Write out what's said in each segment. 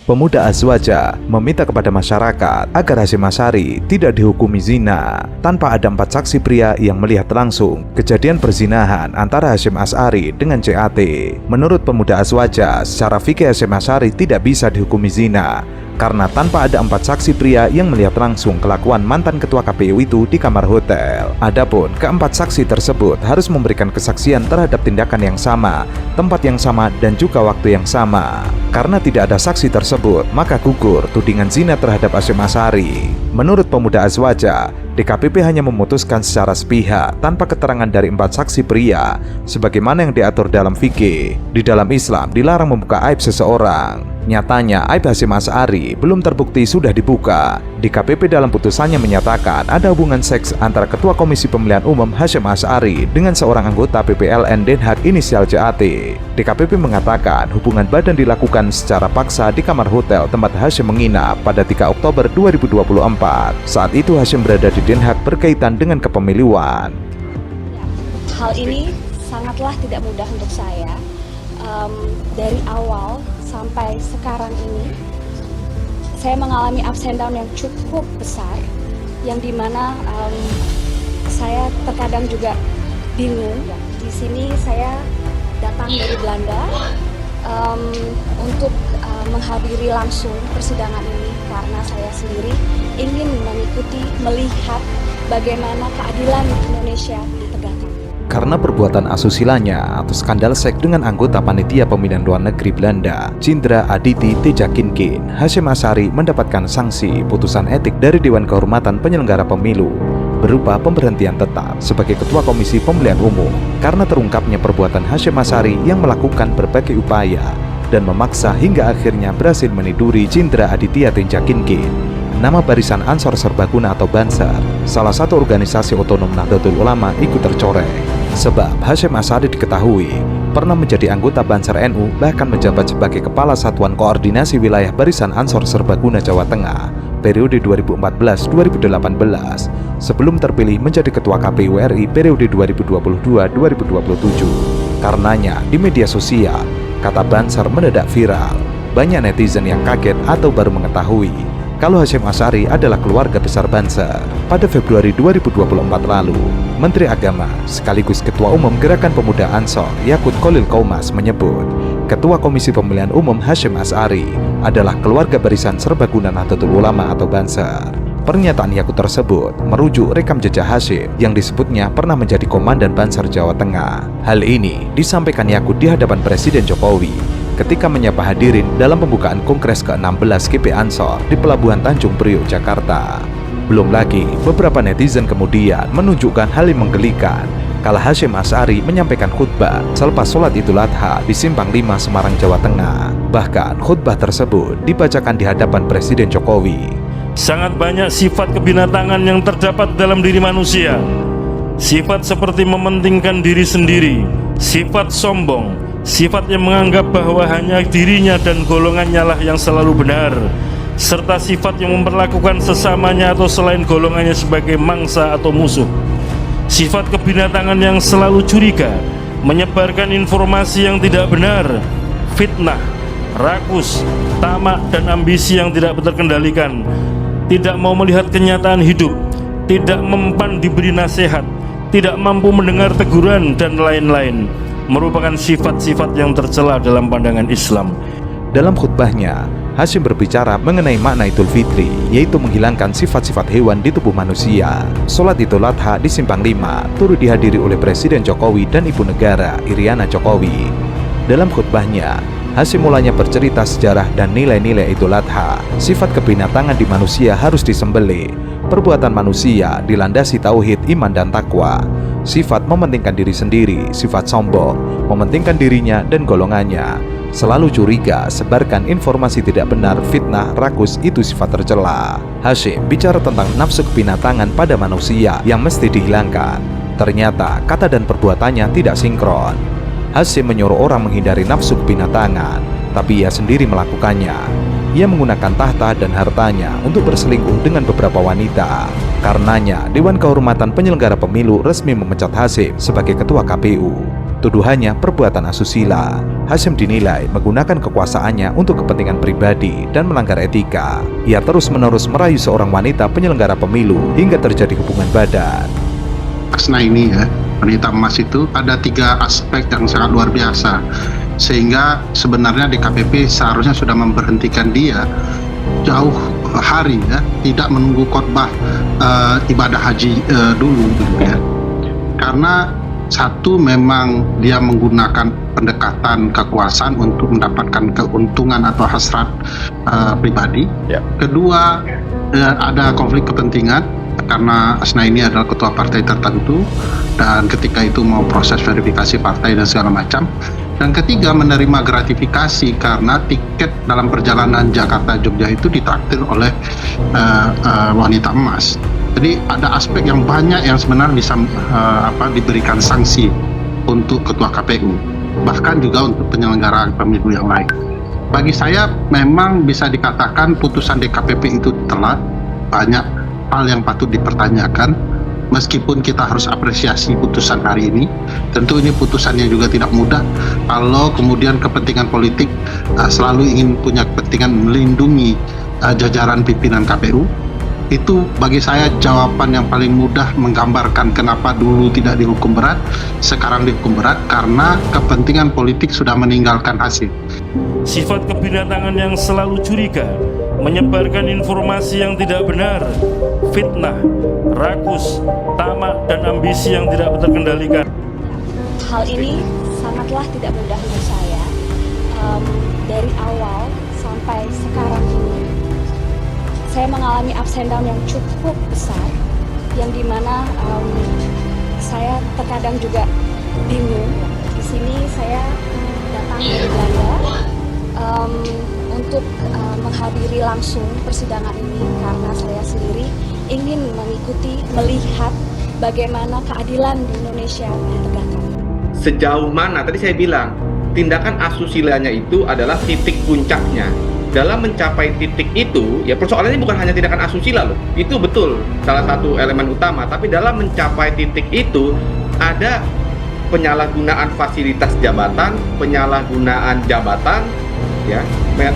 Pemuda Azwaja meminta kepada masyarakat agar Hasyim Asy'ari tidak dihukumi zina tanpa ada 4 saksi pria yang melihat langsung kejadian perzinahan antara Hasyim Asy'ari dengan CAT. Menurut Pemuda Azwaja, secara fikih Hasyim Asy'ari tidak bisa dihukumi zina karena tanpa ada 4 saksi pria yang melihat langsung kelakuan mantan ketua KPU itu di kamar hotel. Adapun keempat saksi tersebut harus memberikan kesaksian terhadap tindakan yang sama, tempat yang sama, dan juga waktu yang sama. Karena tidak ada saksi tersebut, maka gugur tudingan zina terhadap Hasyim Asy'ari. Menurut Pemuda Azwaja, DKPP hanya memutuskan secara sepihak tanpa keterangan dari 4 saksi pria, sebagaimana yang diatur dalam fikih. Di dalam Islam dilarang membuka aib seseorang. Nyatanya, aib Hasyim Asy'ari belum terbukti sudah dibuka. DKPP dalam putusannya menyatakan ada hubungan seks antara Ketua Komisi Pemilihan Umum Hasyim Asy'ari dengan seorang anggota PPLN Den Haag inisial CAT. DKPP mengatakan hubungan badan dilakukan secara paksa di kamar hotel tempat Hasyim menginap pada 3 Oktober 2024. Saat itu Hasyim berada di Den Haag berkaitan dengan kepemiluan. Hal ini sangatlah tidak mudah untuk saya. Dari awal sampai sekarang ini saya mengalami ups and down yang cukup besar, yang dimana saya terkadang juga bingung. Di sini saya datang dari Belanda untuk menghadiri langsung persidangan ini karena saya sendiri ingin mengikuti, melihat bagaimana keadilan Indonesia ditegakkan. Karena perbuatan asusilanya atau skandal seks dengan anggota panitia pemilihan luar negeri Belanda, Cindra Aditi Tejakinkin, Hasyim Asy'ari mendapatkan sanksi putusan etik dari Dewan Kehormatan Penyelenggara Pemilu berupa pemberhentian tetap sebagai Ketua Komisi Pemilihan Umum karena terungkapnya perbuatan Hasyim Asy'ari yang melakukan berbagai upaya dan memaksa hingga akhirnya berhasil meniduri Cindra Aditya Tejakinkin. Nama Barisan Ansor Serbaguna atau Banser, salah satu organisasi otonom Nahdlatul Ulama, ikut tercoreng. Sebab Hasyim Asy'ari diketahui pernah menjadi anggota Banser NU, bahkan menjabat sebagai Kepala Satuan Koordinasi Wilayah Barisan Ansor Serbaguna Jawa Tengah periode 2014-2018 sebelum terpilih menjadi Ketua KPU RI periode 2022-2027. Karenanya di media sosial, kata Banser mendadak viral. Banyak netizen yang kaget atau baru mengetahui kalau Hasyim Asy'ari adalah keluarga besar Banser. Pada Februari 2024 lalu, Menteri Agama sekaligus Ketua Umum Gerakan Pemuda Ansor Yakut Khalil Qaumas menyebut Ketua Komisi Pemilihan Umum Hasyim Asy'ari adalah keluarga barisan Serbaguna Nahdlatul Ulama atau Banser. Pernyataan Yakut tersebut merujuk rekam jejak Hasyim yang disebutnya pernah menjadi Komandan Banser Jawa Tengah. Hal ini disampaikan Yakut di hadapan Presiden Jokowi ketika menyapa hadirin dalam pembukaan Kongres ke-16 GP Ansor di Pelabuhan Tanjung Priok, Jakarta. Belum lagi, beberapa netizen kemudian menunjukkan hal yang menggelikan kala Hasyim Asy'ari menyampaikan khutbah selepas sholat Idul Adha di Simpang 5, Semarang, Jawa Tengah. Bahkan khutbah tersebut dibacakan di hadapan Presiden Jokowi. Sangat banyak sifat kebinatangan yang terdapat dalam diri manusia. Sifat seperti mementingkan diri sendiri, sifat sombong, sifat yang menganggap bahwa hanya dirinya dan golongannya lah yang selalu benar, serta sifat yang memperlakukan sesamanya atau selain golongannya sebagai mangsa atau musuh. Sifat kebinatangan yang selalu curiga, menyebarkan informasi yang tidak benar, fitnah, rakus, tamak, dan ambisi yang tidak terkendalikan, tidak mau melihat kenyataan hidup, tidak mempan diberi nasihat, tidak mampu mendengar teguran, dan lain-lain, merupakan sifat-sifat yang tercela dalam pandangan Islam. Dalam khutbahnya, Hasyim berbicara mengenai makna Idul Fitri, yaitu menghilangkan sifat-sifat hewan di tubuh manusia. Sholat Idul Adha di Simpang 5 turut dihadiri oleh Presiden Jokowi dan Ibu Negara Iriana Jokowi. Dalam khutbahnya, Hasyim mulanya bercerita sejarah dan nilai-nilai Idul Adha. Sifat kebinatangan di manusia harus disembelih. Perbuatan manusia dilandasi tauhid, iman, dan takwa. Sifat mementingkan diri sendiri, sifat sombong, mementingkan dirinya dan golongannya, selalu curiga, sebarkan informasi tidak benar, fitnah, rakus, itu sifat tercela. Hasyim bicara tentang nafsu kebinatangan pada manusia yang mesti dihilangkan. Ternyata kata dan perbuatannya tidak sinkron. Hasyim menyuruh orang menghindari nafsu kebinatangan, tapi ia sendiri melakukannya. Ia menggunakan tahta dan hartanya untuk berselingkuh dengan beberapa wanita. Karenanya, Dewan Kehormatan Penyelenggara Pemilu resmi memecat Hasyim sebagai Ketua KPU. Tuduhannya perbuatan asusila. Hasyim dinilai menggunakan kekuasaannya untuk kepentingan pribadi dan melanggar etika. Ia terus-menerus merayu seorang wanita penyelenggara pemilu hingga terjadi hubungan badan. Asnaini ya, wanita emas itu ada 3 aspek yang sangat luar biasa, sehingga sebenarnya DKPP seharusnya sudah memberhentikan dia jauh hari ya, tidak menunggu khotbah ibadah haji dulu gitu ya. Karena satu, memang dia menggunakan pendekatan kekuasaan untuk mendapatkan keuntungan atau hasrat pribadi. Kedua, ada konflik kepentingan karena Asnaini adalah ketua partai tertentu dan ketika itu mau proses verifikasi partai dan segala macam. Dan ketiga, menerima gratifikasi karena tiket dalam perjalanan Jakarta-Jogja itu ditraktir oleh wanita emas. Jadi ada aspek yang banyak yang sebenarnya bisa diberikan sanksi untuk ketua KPU, bahkan juga untuk penyelenggara pemilu yang lain. Bagi saya memang bisa dikatakan putusan DKPP itu telat, banyak hal yang patut dipertanyakan. Meskipun kita harus apresiasi putusan hari ini, tentu ini putusannya juga tidak mudah. Kalau kemudian kepentingan politik selalu ingin punya kepentingan melindungi jajaran pimpinan KPU, itu bagi saya jawaban yang paling mudah menggambarkan kenapa dulu tidak dihukum berat, sekarang dihukum berat, karena kepentingan politik sudah meninggalkan hasil. Sifat kebinatangan yang selalu curiga, menyebarkan informasi yang tidak benar, fitnah, rakus, tamak, dan ambisi yang tidak terkendalikan. Hal ini sangatlah tidak mudah untuk saya. Dari awal sampai sekarang ini, saya mengalami ups and down yang cukup besar, yang dimana saya terkadang juga bingung. Di sini saya datang dari Belanda untuk menghadiri langsung persidangan ini karena saya sendiri ingin mengikuti, melihat bagaimana keadilan di Indonesia ditegakkan. Sejauh mana, tadi saya bilang, tindakan asusilanya itu adalah titik puncaknya. Dalam mencapai titik itu, ya persoalannya bukan hanya tindakan asusila loh, itu betul salah satu elemen utama, tapi dalam mencapai titik itu ada penyalahgunaan fasilitas jabatan, penyalahgunaan jabatan, ya,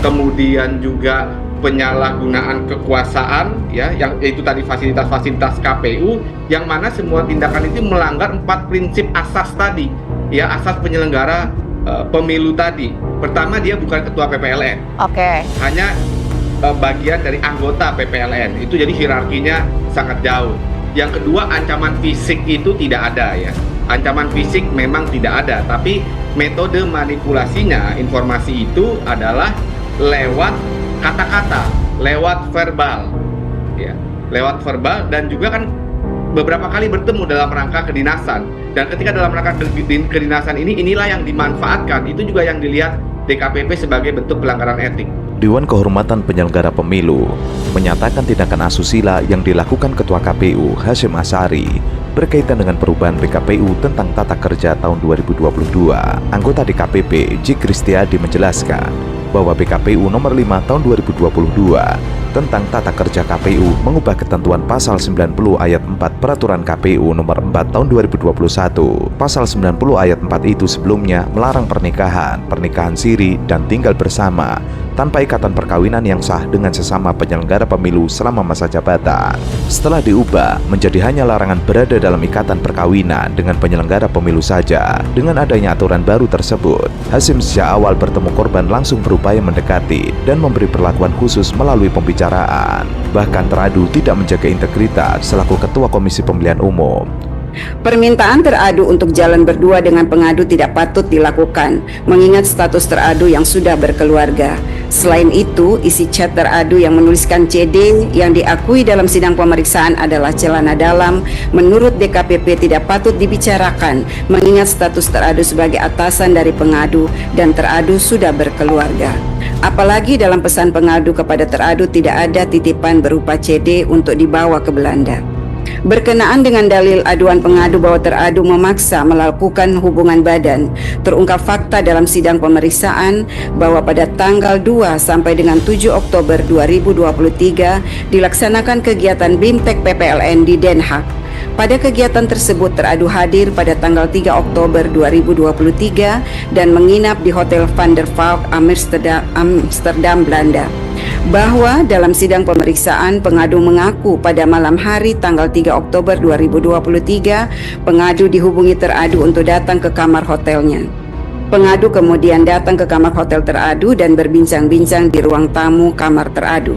kemudian juga penyalahgunaan kekuasaan, ya, yang itu tadi fasilitas-fasilitas KPU, yang mana semua tindakan itu melanggar 4 prinsip asas tadi, ya, asas penyelenggara pemilu tadi. Pertama, dia bukan ketua PPLN, hanya bagian dari anggota PPLN, itu jadi hierarkinya sangat jauh. Yang kedua, ancaman fisik itu tidak ada, ya, ancaman fisik memang tidak ada, tapi metode manipulasinya informasi itu adalah lewat kata-kata, lewat verbal, ya, lewat verbal, dan juga kan beberapa kali bertemu dalam rangka kedinasan, dan ketika dalam rangka kedinasan inilah yang dimanfaatkan, itu juga yang dilihat DKPP sebagai bentuk pelanggaran etik. Dewan Kehormatan Penyelenggara Pemilu menyatakan tindakan asusila yang dilakukan Ketua KPU Hasyim Asy'ari berkaitan dengan perubahan PKPU tentang tata kerja tahun 2022. Anggota DKPP J. Kristiadi menjelaskan bahwa PKPU nomor 5 tahun 2022 tentang tata kerja KPU mengubah ketentuan pasal 90 ayat 4 peraturan KPU nomor 4 tahun 2021. Pasal 90 ayat 4 itu sebelumnya melarang pernikahan siri dan tinggal bersama tanpa ikatan perkawinan yang sah dengan sesama penyelenggara pemilu selama masa jabatan. Setelah diubah menjadi hanya larangan berada dalam ikatan perkawinan dengan penyelenggara pemilu saja. Dengan adanya aturan baru tersebut, Hasyim sejak awal bertemu korban langsung berupaya mendekati dan memberi perlakuan khusus melalui pembicaraan. Bahkan teradu tidak menjaga integritas selaku Ketua Komisi Pemilihan Umum. Permintaan teradu untuk jalan berdua dengan pengadu tidak patut dilakukan, mengingat status teradu yang sudah berkeluarga. Selain itu, isi chat teradu yang menuliskan CD yang diakui dalam sidang pemeriksaan adalah celana dalam, menurut DKPP tidak patut dibicarakan, mengingat status teradu sebagai atasan dari pengadu dan teradu sudah berkeluarga. Apalagi dalam pesan pengadu kepada teradu tidak ada titipan berupa CD untuk dibawa ke Belanda. Berkenaan dengan dalil aduan pengadu bahwa teradu memaksa melakukan hubungan badan, terungkap fakta dalam sidang pemeriksaan bahwa pada tanggal 2 sampai dengan 7 Oktober 2023 dilaksanakan kegiatan BIMTEK PPLN di Den Haag. Pada kegiatan tersebut teradu hadir pada tanggal 3 Oktober 2023 dan menginap di Hotel Van der Valk Amsterdam, Belanda. Bahwa dalam sidang pemeriksaan pengadu mengaku pada malam hari tanggal 3 Oktober 2023 pengadu dihubungi teradu untuk datang ke kamar hotelnya. Pengadu kemudian datang ke kamar hotel teradu dan berbincang-bincang di ruang tamu kamar teradu.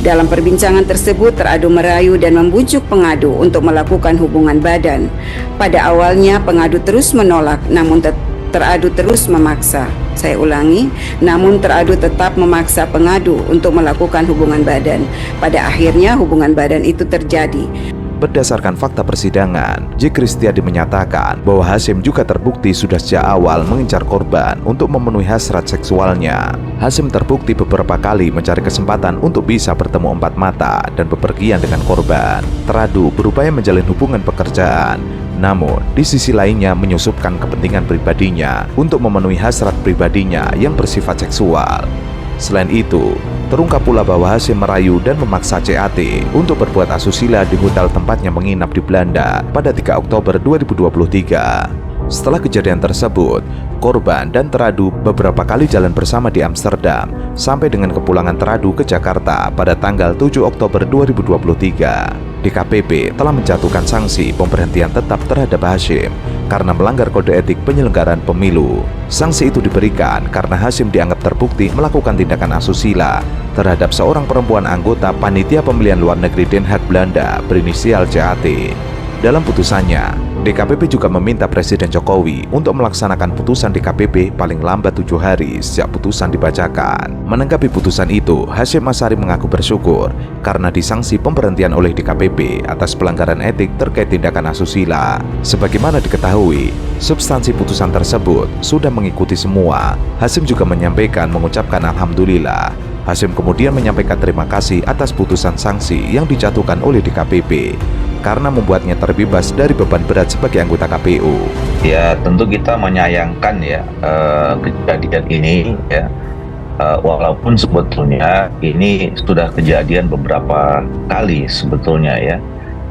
Dalam perbincangan tersebut, teradu merayu dan membujuk pengadu untuk melakukan hubungan badan. Pada awalnya, pengadu terus menolak, namun teradu terus memaksa. Saya ulangi, namun teradu tetap memaksa pengadu untuk melakukan hubungan badan. Pada akhirnya, hubungan badan itu terjadi. Berdasarkan fakta persidangan, J. Kristiadi menyatakan bahwa Hasyim juga terbukti sudah sejak awal mengincar korban untuk memenuhi hasrat seksualnya. Hasyim terbukti beberapa kali mencari kesempatan untuk bisa bertemu empat mata dan bepergian dengan korban. Teradu berupaya menjalin hubungan pekerjaan, namun di sisi lainnya menyusupkan kepentingan pribadinya untuk memenuhi hasrat pribadinya yang bersifat seksual. Selain itu, terungkap pula bahwa Hasyim merayu dan memaksa CAT untuk berbuat asusila di hotel tempatnya menginap di Belanda pada 3 Oktober 2023. Setelah kejadian tersebut, korban dan teradu beberapa kali jalan bersama di Amsterdam sampai dengan kepulangan teradu ke Jakarta pada tanggal 7 Oktober 2023. DKPP telah menjatuhkan sanksi pemberhentian tetap terhadap Hasyim karena melanggar kode etik penyelenggaraan pemilu. Sanksi itu diberikan karena Hasyim dianggap terbukti melakukan tindakan asusila terhadap seorang perempuan anggota Panitia Pemilihan Luar Negeri Den Haag Belanda berinisial CAT. Dalam putusannya, DKPP juga meminta Presiden Jokowi untuk melaksanakan putusan DKPP paling lambat 7 hari sejak putusan dibacakan. Menanggapi putusan itu, Hasyim Asyari mengaku bersyukur karena disanksi pemberhentian oleh DKPP atas pelanggaran etik terkait tindakan asusila. Sebagaimana diketahui, substansi putusan tersebut sudah mengikuti semua. Hasyim juga mengucapkan alhamdulillah. Hasyim kemudian menyampaikan terima kasih atas putusan sanksi yang dijatuhkan oleh DKPP karena membuatnya terbebas dari beban berat sebagai anggota KPU. Ya, tentu kita menyayangkan ya kejadian ini ya. Walaupun sebetulnya ini sudah kejadian beberapa kali sebetulnya ya.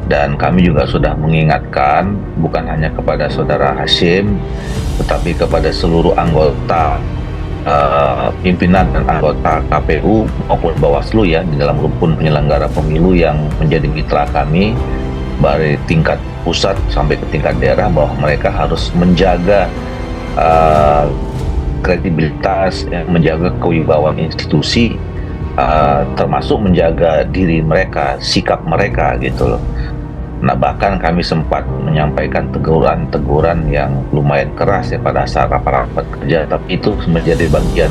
Dan kami juga sudah mengingatkan bukan hanya kepada saudara Hasyim, tetapi kepada seluruh anggota pimpinan dan anggota KPU maupun Bawaslu ya di dalam rukun penyelenggara pemilu yang menjadi mitra kami dari tingkat pusat sampai ke tingkat daerah, bahwa mereka harus menjaga kredibilitas, menjaga kewibawaan institusi, termasuk menjaga diri mereka, sikap mereka gitu loh. Nah, bahkan kami sempat menyampaikan teguran-teguran yang lumayan keras ya pada saat rapat-rapat kerja, tapi itu menjadi bagian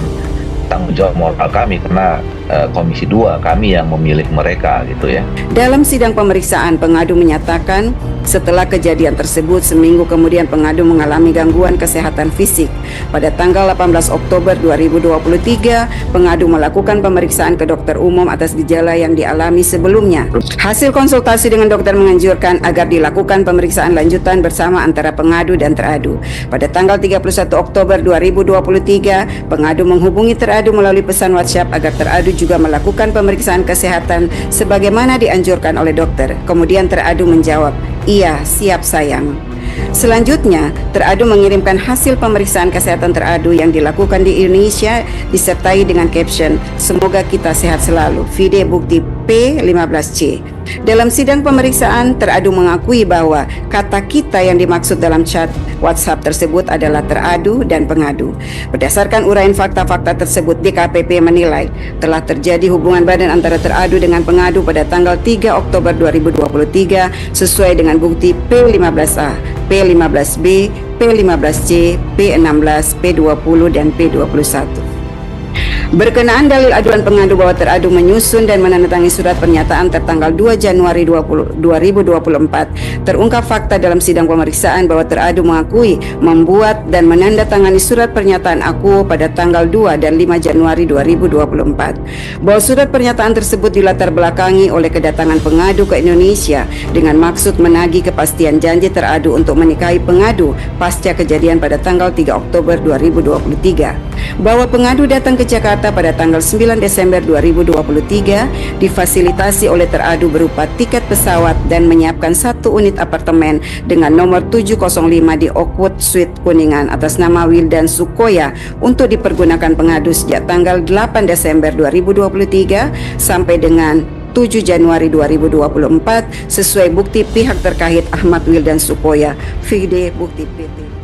tanggung jawab moral kami karena Komisi 2 kami yang memilih mereka gitu ya. Dalam sidang pemeriksaan, pengadu menyatakan setelah kejadian tersebut seminggu kemudian pengadu mengalami gangguan kesehatan fisik. Pada tanggal 18 Oktober 2023, pengadu melakukan pemeriksaan ke dokter umum atas gejala yang dialami sebelumnya. Hasil konsultasi dengan dokter menganjurkan agar dilakukan pemeriksaan lanjutan bersama antara pengadu dan teradu. Pada tanggal 31 Oktober 2023, pengadu menghubungi teradu melalui pesan WhatsApp agar teradu juga melakukan pemeriksaan kesehatan sebagaimana dianjurkan oleh dokter. Kemudian teradu menjawab, "Iya, siap sayang." Selanjutnya, teradu mengirimkan hasil pemeriksaan kesehatan teradu yang dilakukan di Indonesia disertai dengan caption, "Semoga kita sehat selalu. Video bukti P15C." Dalam sidang pemeriksaan, teradu mengakui bahwa kata kita yang dimaksud dalam chat WhatsApp tersebut adalah teradu dan pengadu. Berdasarkan uraian fakta-fakta tersebut, DKPP menilai telah terjadi hubungan badan antara teradu dengan pengadu pada tanggal 3 Oktober 2023 sesuai dengan bukti P15A, P15B, P15C, P16, P20, dan P21. Berkenaan dalil aduan pengadu bahwa teradu menyusun dan menandatangani surat pernyataan tertanggal 2 Januari 2024, terungkap fakta dalam sidang pemeriksaan bahwa teradu mengakui membuat dan menandatangani surat pernyataan akuo pada tanggal 2 dan 5 Januari 2024. Bahwa surat pernyataan tersebut dilatar belakangi oleh kedatangan pengadu ke Indonesia dengan maksud menagih kepastian janji teradu untuk menikahi pengadu pasca kejadian pada tanggal 3 Oktober 2023. Bahwa pengadu datang ke Jakarta Jakarta pada tanggal 9 Desember 2023 difasilitasi oleh teradu berupa tiket pesawat dan menyiapkan 1 unit apartemen dengan nomor 705 di Oakwood Suite Kuningan atas nama Wildan Sukoya untuk dipergunakan pengadu sejak tanggal 8 Desember 2023 sampai dengan 7 Januari 2024 sesuai bukti pihak terkait Ahmad Wildan Sukoya, VD Bukti PT.